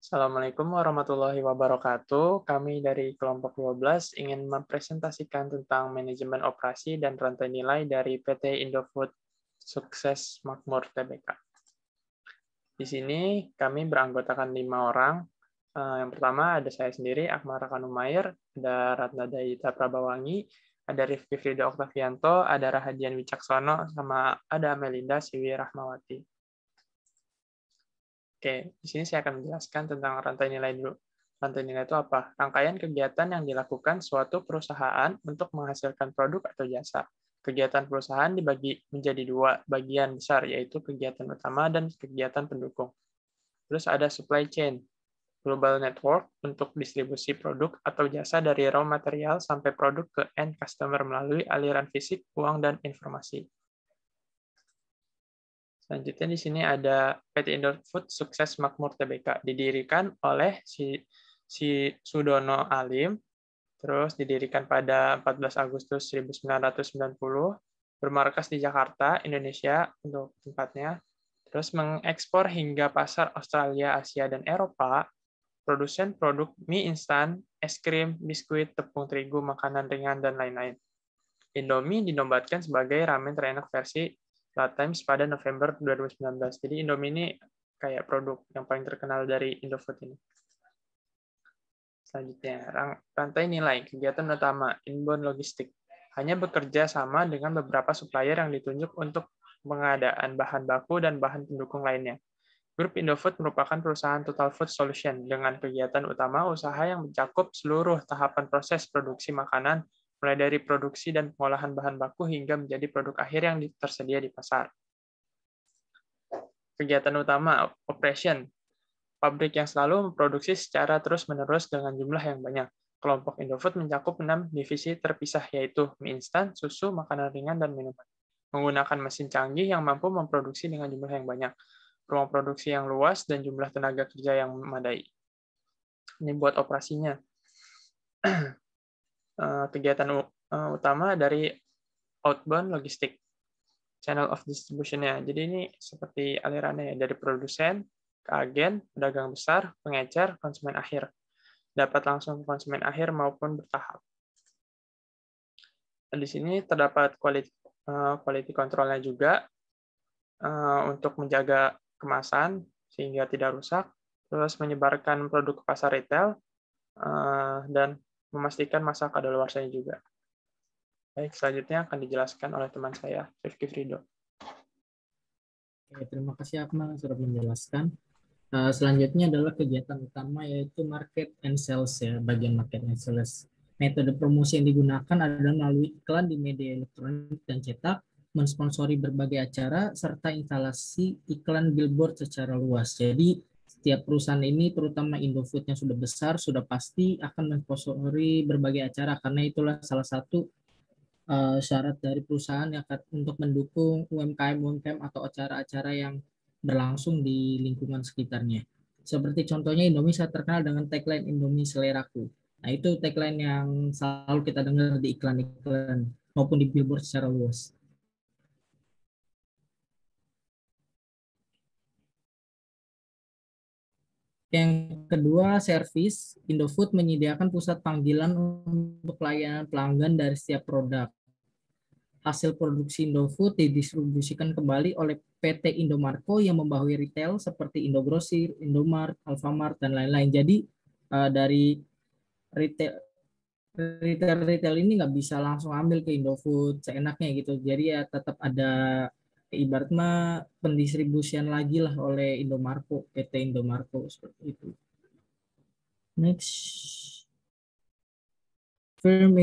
Assalamualaikum warahmatullahi wabarakatuh. Kami dari kelompok 12 ingin mempresentasikan tentang manajemen operasi dan rantai nilai dari PT Indofood Sukses Makmur Tbk. Di sini kami beranggotakan 5 orang. Yang pertama ada saya sendiri, Akmal Rakanumair, ada Ratna Dayita Prabawangi, ada Rifki Frida Oktavianto, ada Rahadian Wicaksono, sama ada Melinda Siwi Rahmawati. Oke, di sini saya akan menjelaskan tentang rantai nilai dulu. Rantai nilai itu apa? Rangkaian kegiatan yang dilakukan suatu perusahaan untuk menghasilkan produk atau jasa. Kegiatan perusahaan dibagi menjadi dua bagian besar, yaitu kegiatan utama dan kegiatan pendukung. Terus ada supply chain, global network untuk distribusi produk atau jasa dari raw material sampai produk ke end customer melalui aliran fisik, uang, dan informasi. Selanjutnya di sini ada PT Indofood Sukses Makmur Tbk, didirikan oleh si Sudono Alim, terus didirikan pada 14 Agustus 1990, bermarkas di Jakarta, Indonesia untuk tempatnya, terus mengekspor hingga pasar Australia, Asia, dan Eropa, produsen produk mie instan, es krim, biskuit, tepung terigu, makanan ringan, dan lain-lain. Indomie dinobatkan sebagai ramen terenak versi Times pada November 2019. Jadi Indomie ini kayak produk yang paling terkenal dari Indofood ini. Selanjutnya, rantai nilai, kegiatan utama, inbound logistik. Hanya bekerja sama dengan beberapa supplier yang ditunjuk untuk pengadaan bahan baku dan bahan pendukung lainnya. Grup Indofood merupakan perusahaan total food solution dengan kegiatan utama usaha yang mencakup seluruh tahapan proses produksi makanan, mulai dari produksi dan pengolahan bahan baku hingga menjadi produk akhir yang tersedia di pasar. Kegiatan utama, operation. Pabrik yang selalu memproduksi secara terus-menerus dengan jumlah yang banyak. Kelompok Indofood mencakup 6 divisi terpisah, yaitu mie instan, susu, makanan ringan, dan minuman. Menggunakan mesin canggih yang mampu memproduksi dengan jumlah yang banyak. Ruang produksi yang luas, dan jumlah tenaga kerja yang memadai. Ini buat operasinya. Kegiatan utama dari outbound logistik, channel of distribution-nya. Jadi ini seperti alirannya ya, dari produsen ke agen, pedagang besar, pengecer, konsumen akhir. Dapat langsung ke konsumen akhir maupun bertahap. Dan di sini terdapat quality control-nya juga untuk menjaga kemasan sehingga tidak rusak, terus menyebarkan produk ke pasar retail, dan memastikan masa kadaluarsanya juga. Baik, selanjutnya akan dijelaskan oleh teman saya, Rifki Frido. Oke, terima kasih Akmal sudah menjelaskan. Selanjutnya adalah kegiatan utama yaitu market and sales ya, bagian market and sales. Metode promosi yang digunakan adalah melalui iklan di media elektronik dan cetak, mensponsori berbagai acara, serta instalasi iklan billboard secara luas. Jadi setiap perusahaan ini, terutama Indofood yang sudah besar, sudah pasti akan mensponsori berbagai acara, karena itulah salah satu syarat dari perusahaan yang untuk mendukung UMKM atau acara-acara yang berlangsung di lingkungan sekitarnya. Seperti contohnya Indomie sangat terkenal dengan tagline Indomie Seleraku. Nah, itu tagline yang selalu kita dengar di iklan-iklan maupun di billboard secara luas. Yang kedua, servis. Indofood menyediakan pusat panggilan untuk layanan pelanggan dari setiap produk. Hasil produksi Indofood didistribusikan kembali oleh PT Indomarko yang membawahi retail seperti Indogrosir, Indomart, Alfamart, dan lain-lain. Jadi dari retail ini nggak bisa langsung ambil ke Indofood seenaknya gitu. Jadi ya tetap ada ibaratnya pendistribusian lagi lah oleh Indomarko, PT Indomarko seperti itu. Next. Firm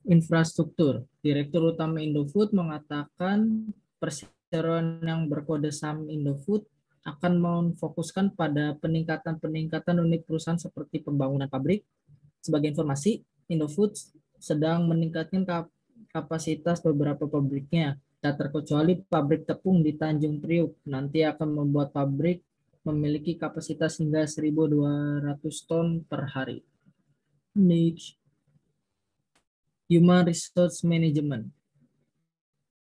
infrastruktur. Direktur Utama Indofood mengatakan perseroan yang berkode saham Indofood akan memfokuskan pada peningkatan unit perusahaan seperti pembangunan pabrik. Sebagai informasi, Indofood sedang meningkatkan kapasitas beberapa pabriknya, tak terkecuali pabrik tepung di Tanjung Priuk. Nanti akan membuat pabrik memiliki kapasitas hingga 1.200 ton per hari. Next. Human Resource Management.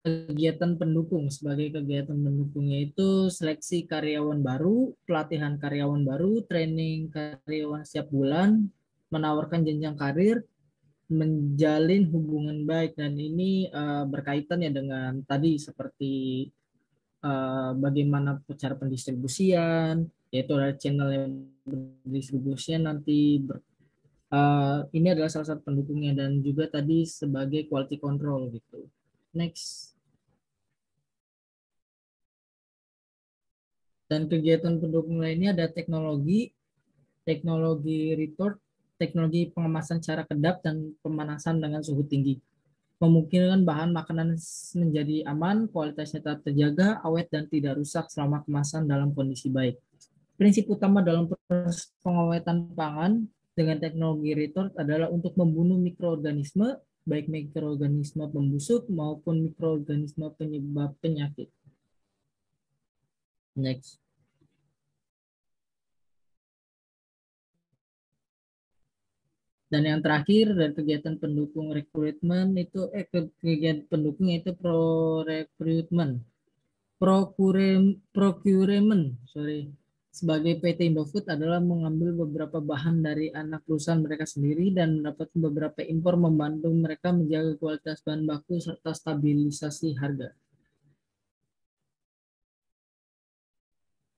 kegiatan pendukung. Sebagai kegiatan pendukungnya itu seleksi karyawan baru, pelatihan karyawan baru, training karyawan setiap bulan, menawarkan jenjang karir, menjalin hubungan baik. Dan ini berkaitan ya dengan tadi seperti bagaimana cara pendistribusian, yaitu ada channel yang pendistribusian nanti ini adalah salah satu pendukungnya, dan juga tadi sebagai quality control gitu. Next. Dan kegiatan pendukung lainnya ada teknologi retort, teknologi pengemasan secara kedap dan pemanasan dengan suhu tinggi. Memungkinkan bahan makanan menjadi aman, kualitasnya tetap terjaga, awet dan tidak rusak selama kemasan dalam kondisi baik. Prinsip utama dalam proses pengawetan pangan dengan teknologi retort adalah untuk membunuh mikroorganisme, baik mikroorganisme pembusuk maupun mikroorganisme penyebab penyakit. Next. Dan yang terakhir dari kegiatan pendukung rekrutmen itu kegiatan pendukung itu procurement sebagai PT Indofood adalah mengambil beberapa bahan dari anak perusahaan mereka sendiri dan mendapatkan beberapa impor, membantu mereka menjaga kualitas bahan baku serta stabilisasi harga.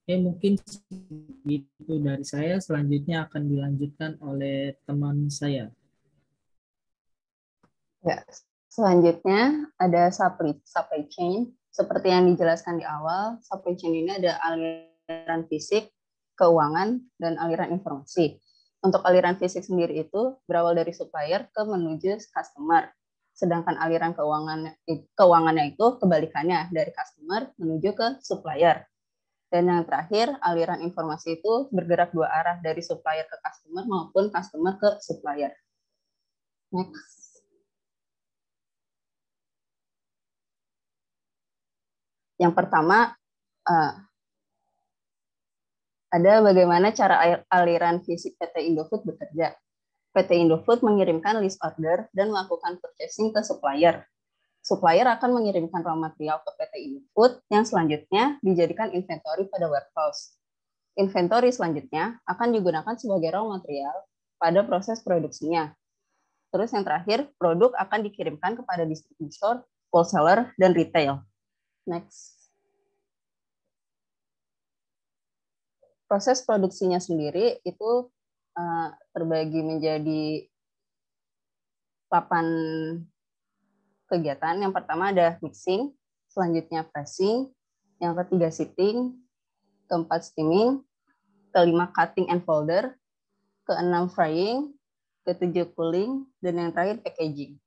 Oke, mungkin itu dari saya. Selanjutnya akan dilanjutkan oleh teman saya. Ya, selanjutnya ada supply chain. Seperti yang dijelaskan di awal, supply chain ini ada aliran fisik, keuangan, dan aliran informasi. Untuk aliran fisik sendiri itu berawal dari supplier ke menuju customer. Sedangkan aliran keuangannya itu kebalikannya, dari customer menuju ke supplier. Dan yang terakhir, aliran informasi itu bergerak dua arah, dari supplier ke customer maupun customer ke supplier. Next. Yang pertama, ada bagaimana cara aliran fisik PT Indofood bekerja. PT Indofood mengirimkan list order dan melakukan purchasing ke supplier. Supplier akan mengirimkan raw material ke PT Indofood yang selanjutnya dijadikan inventory pada warehouse. Inventory selanjutnya akan digunakan sebagai raw material pada proses produksinya. Terus yang terakhir, produk akan dikirimkan kepada distributor, wholesaler, dan retail. Next. Proses produksinya sendiri itu terbagi menjadi 8 kegiatan. Yang pertama ada mixing, selanjutnya pressing, yang ketiga sitting, keempat steaming, kelima cutting and folder, keenam frying, ketujuh cooling, dan yang terakhir packaging.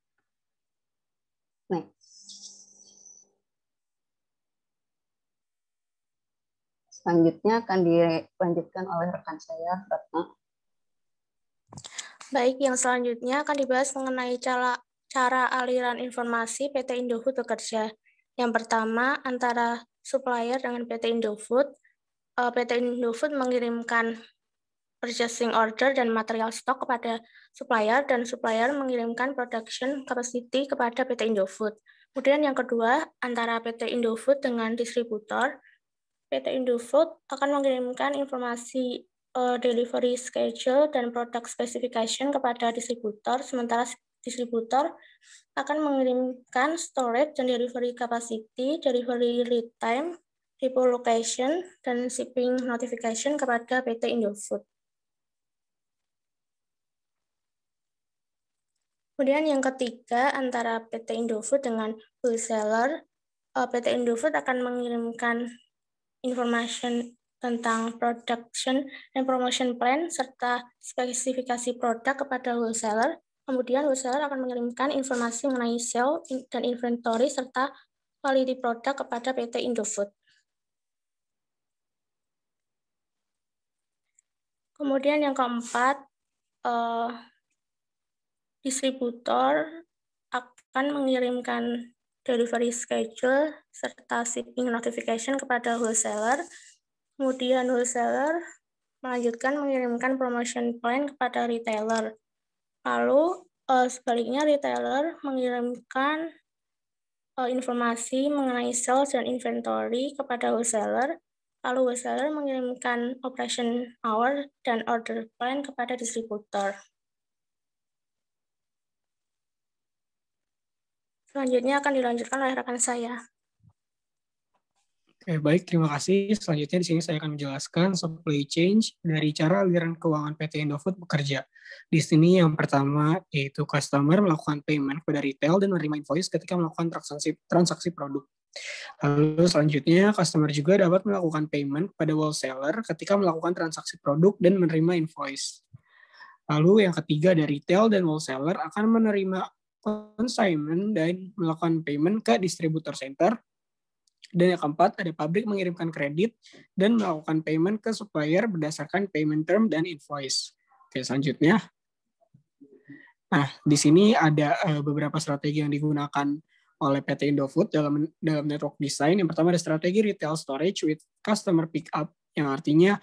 Next. Selanjutnya akan dilanjutkan oleh rekan saya, Ratna. Baik, yang selanjutnya akan dibahas mengenai cara aliran informasi PT Indofood bekerja. Yang pertama, antara supplier dengan PT Indofood. PT Indofood mengirimkan purchasing order dan material stok kepada supplier, dan supplier mengirimkan production capacity kepada PT Indofood. Kemudian yang kedua, antara PT Indofood dengan distributor. PT Indofood akan mengirimkan informasi delivery schedule dan product specification kepada distributor, sementara distributor akan mengirimkan storage dan delivery capacity, delivery lead time, depot location, dan shipping notification kepada PT Indofood. Kemudian yang ketiga, antara PT Indofood dengan wholesaler, PT Indofood akan mengirimkan information tentang production dan promotion plan serta spesifikasi produk kepada wholesaler. Kemudian wholesaler akan mengirimkan informasi mengenai sale dan inventory serta quality produk kepada PT Indofood. Kemudian yang keempat, distributor akan mengirimkan delivery schedule serta shipping notification kepada wholesaler. Kemudian wholesaler melanjutkan mengirimkan promotion plan kepada retailer. Lalu sebaliknya retailer mengirimkan informasi mengenai sales dan inventory kepada wholesaler, lalu wholesaler mengirimkan operation hour dan order plan kepada distributor. Selanjutnya akan dilanjutkan oleh rekan saya. Oke, baik, terima kasih. Selanjutnya di sini saya akan menjelaskan supply chain dari cara aliran keuangan PT Indofood bekerja. Di sini yang pertama yaitu customer melakukan payment kepada retail dan menerima invoice ketika melakukan transaksi produk. Lalu selanjutnya customer juga dapat melakukan payment pada wholesaler ketika melakukan transaksi produk dan menerima invoice. Lalu yang ketiga dari retail dan wholesaler akan menerima consignment dan melakukan payment ke distributor center. Dan yang keempat, ada pabrik mengirimkan kredit dan melakukan payment ke supplier berdasarkan payment term dan invoice. Oke, selanjutnya. Nah, di sini ada beberapa strategi yang digunakan oleh PT Indofood dalam network design. Yang pertama ada strategi retail storage with customer pickup, yang artinya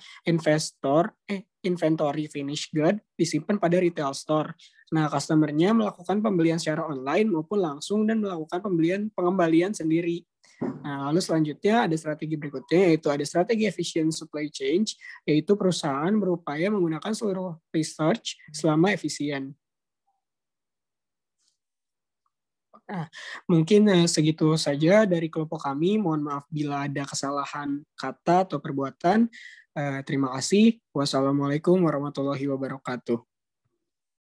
inventory finished good disimpan pada retail store. Nah, customer-nya melakukan pembelian secara online maupun langsung dan melakukan pengembalian sendiri. Nah, lalu selanjutnya ada strategi berikutnya, yaitu ada strategi efficient supply chain, yaitu perusahaan berupaya menggunakan seluruh research selama efisien. Nah, mungkin segitu saja dari kelompok kami. Mohon maaf bila ada kesalahan kata atau perbuatan. Terima kasih. Wassalamualaikum warahmatullahi wabarakatuh.